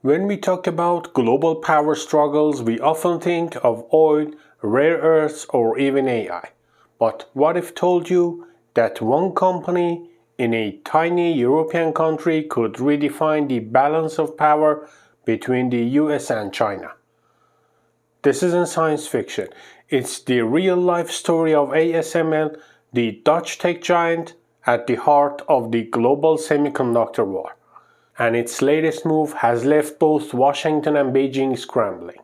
When we talk about global power struggles, we often think of oil, rare earths, or even AI. But what if told you that one company in a tiny European country could redefine the balance of power between the US and China? This isn't science fiction. It's the real-life story of ASML, the Dutch tech giant at the heart of the global semiconductor war. And its latest move has left both Washington and Beijing scrambling.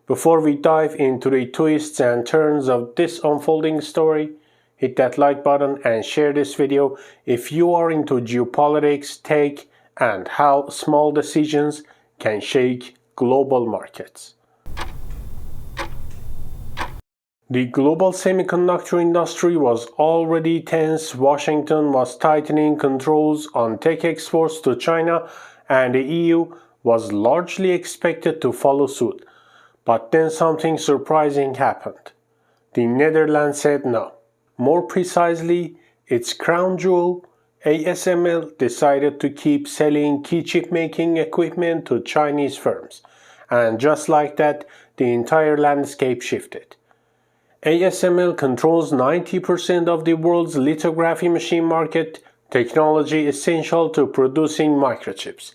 Before we dive into the twists and turns of this unfolding story, hit that like button and share this video if you are into geopolitics, tech, and how small decisions can shake global markets. The global semiconductor industry was already tense. Washington was tightening controls on tech exports to China, and the EU was largely expected to follow suit. But then something surprising happened. The Netherlands said no. More precisely, its crown jewel, ASML, decided to keep selling key chip-making equipment to Chinese firms. And just like that, the entire landscape shifted. ASML controls 90% of the world's lithography machine market, technology essential to producing microchips.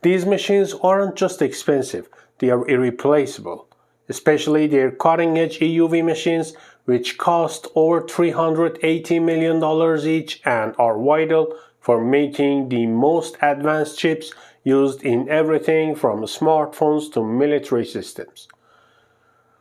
These machines aren't just expensive, they are irreplaceable, especially their cutting-edge EUV machines, which cost over $380 million each and are vital for making the most advanced chips used in everything from smartphones to military systems.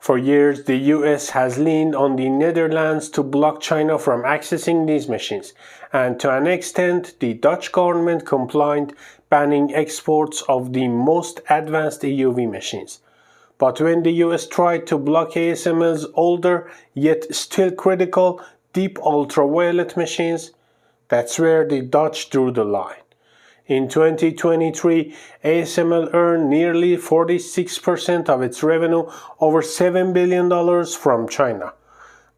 For years, the US has leaned on the Netherlands to block China from accessing these machines, and to an extent, the Dutch government complied, banning exports of the most advanced EUV machines. But when the US tried to block ASML's older, yet still critical, deep ultraviolet machines, that's where the Dutch drew the line. In 2023, ASML earned nearly 46% of its revenue, over $7 billion from China.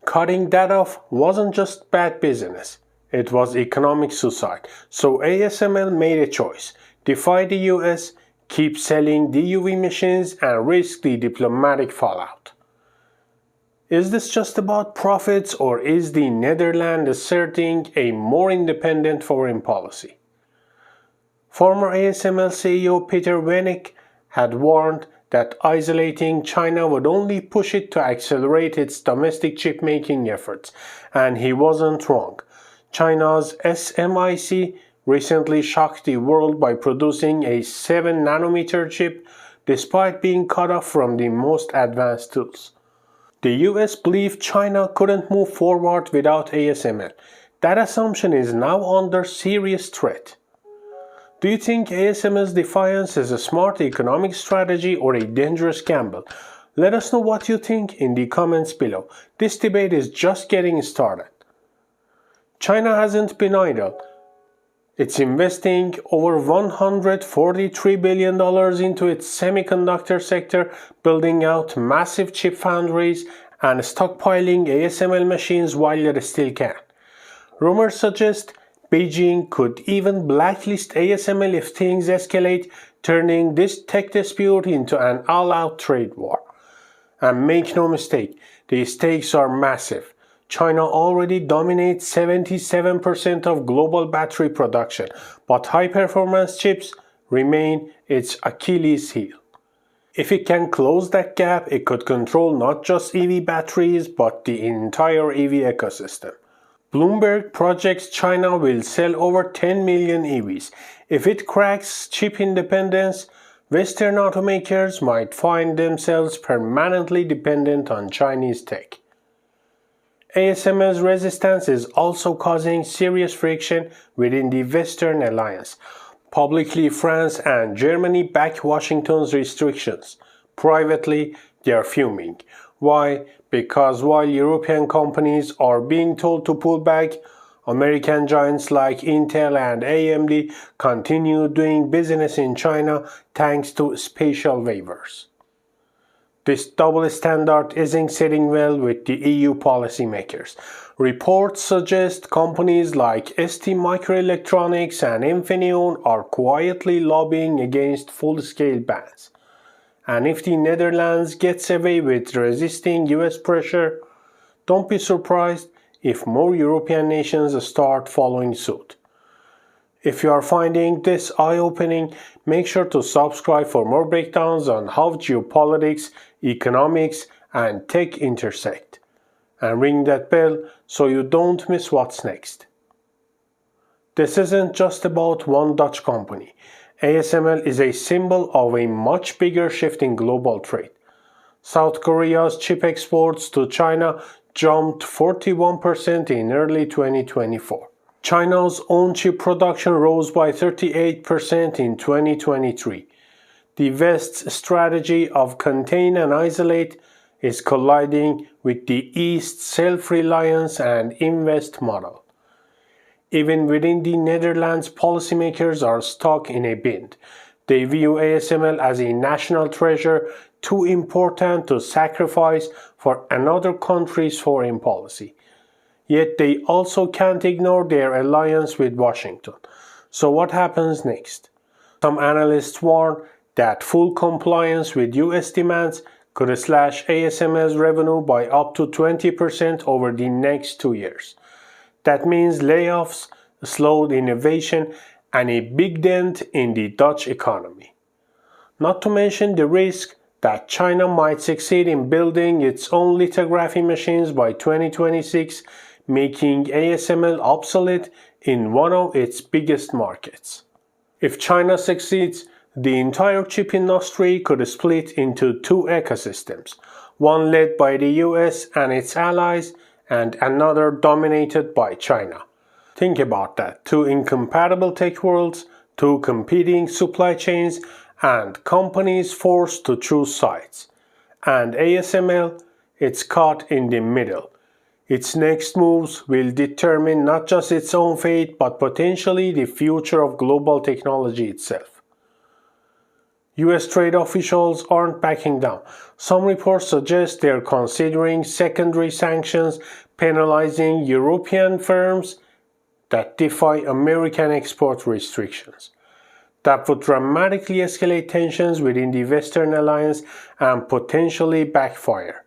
Cutting that off wasn't just bad business, it was economic suicide. So ASML made a choice: defy the US, keep selling DUV machines, and risk the diplomatic fallout. Is this just about profits, or is the Netherlands asserting a more independent foreign policy? Former ASML CEO Peter Wennink had warned that isolating China would only push it to accelerate its domestic chip-making efforts, and he wasn't wrong. China's SMIC recently shocked the world by producing a 7nm chip despite being cut off from the most advanced tools. The US believed China couldn't move forward without ASML. That assumption is now under serious threat. Do you think ASML's defiance is a smart economic strategy or a dangerous gamble? Let us know what you think in the comments below. This debate is just getting started. China hasn't been idle. It's investing over $143 billion into its semiconductor sector, building out massive chip foundries and stockpiling ASML machines while it still can. Rumors suggest Beijing could even blacklist ASML if things escalate, turning this tech dispute into an all-out trade war. And make no mistake, the stakes are massive. China already dominates 77% of global battery production, but high-performance chips remain its Achilles heel. If it can close that gap, it could control not just EV batteries, but the entire EV ecosystem. Bloomberg projects China will sell over 10 million EVs. If it cracks chip independence, Western automakers might find themselves permanently dependent on Chinese tech. ASML's resistance is also causing serious friction within the Western alliance. Publicly, France and Germany back Washington's restrictions. Privately, they are fuming. Why? Because while European companies are being told to pull back, American giants like Intel and AMD continue doing business in China thanks to special waivers. This double standard isn't sitting well with the EU policymakers. Reports suggest companies like ST Microelectronics and Infineon are quietly lobbying against full-scale bans. And if the Netherlands gets away with resisting US pressure, don't be surprised if more European nations start following suit. If you are finding this eye-opening, make sure to subscribe for more breakdowns on how geopolitics, economics, and tech intersect. And ring that bell so you don't miss what's next. This isn't just about one Dutch company. ASML is a symbol of a much bigger shift in global trade. South Korea's chip exports to China jumped 41% in early 2024. China's own chip production rose by 38% in 2023. The West's strategy of contain and isolate is colliding with the East's self-reliance and invest model. Even within the Netherlands, policymakers are stuck in a bind. They view ASML as a national treasure too important to sacrifice for another country's foreign policy. Yet they also can't ignore their alliance with Washington. So what happens next? Some analysts warn that full compliance with US demands could slash ASML's revenue by up to 20% over the next 2 years. That means layoffs, slowed innovation, and a big dent in the Dutch economy. Not to mention the risk that China might succeed in building its own lithography machines by 2026, making ASML obsolete in one of its biggest markets. If China succeeds, the entire chip industry could split into two ecosystems, one led by the US and its allies, and another dominated by China. Think about that, two incompatible tech worlds, two competing supply chains, and companies forced to choose sides. And ASML, it's caught in the middle. Its next moves will determine not just its own fate, but potentially the future of global technology itself. US trade officials aren't backing down. Some reports suggest they're considering secondary sanctions penalizing European firms that defy American export restrictions. That would dramatically escalate tensions within the Western alliance and potentially backfire.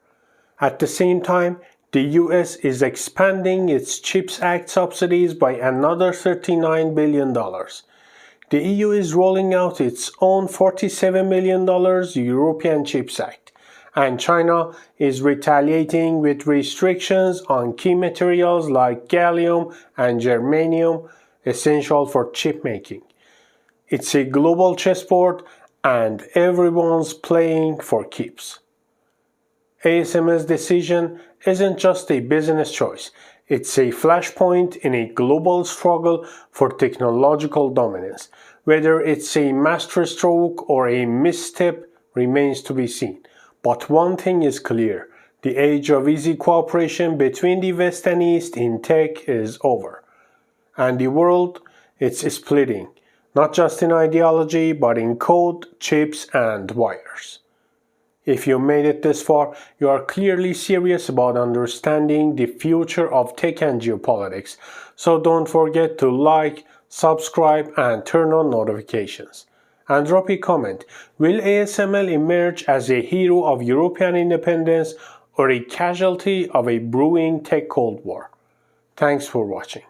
At the same time, the US is expanding its CHIPS Act subsidies by another $39 billion. The EU is rolling out its own $47 million European CHIPS Act, and China is retaliating with restrictions on key materials like gallium and germanium, essential for chip making. It's a global chessboard, and everyone's playing for keeps. ASML's decision isn't just a business choice, it's a flashpoint in a global struggle for technological dominance. Whether it's a masterstroke or a misstep remains to be seen. But one thing is clear, the age of easy cooperation between the West and East in tech is over. And the world, it's splitting, not just in ideology, but in code, chips, and wires. If you made it this far, you are clearly serious about understanding the future of tech and geopolitics. So don't forget to like, subscribe, and turn on notifications. And drop a comment. Will ASML emerge as a hero of European independence or a casualty of a brewing tech Cold War? Thanks for watching.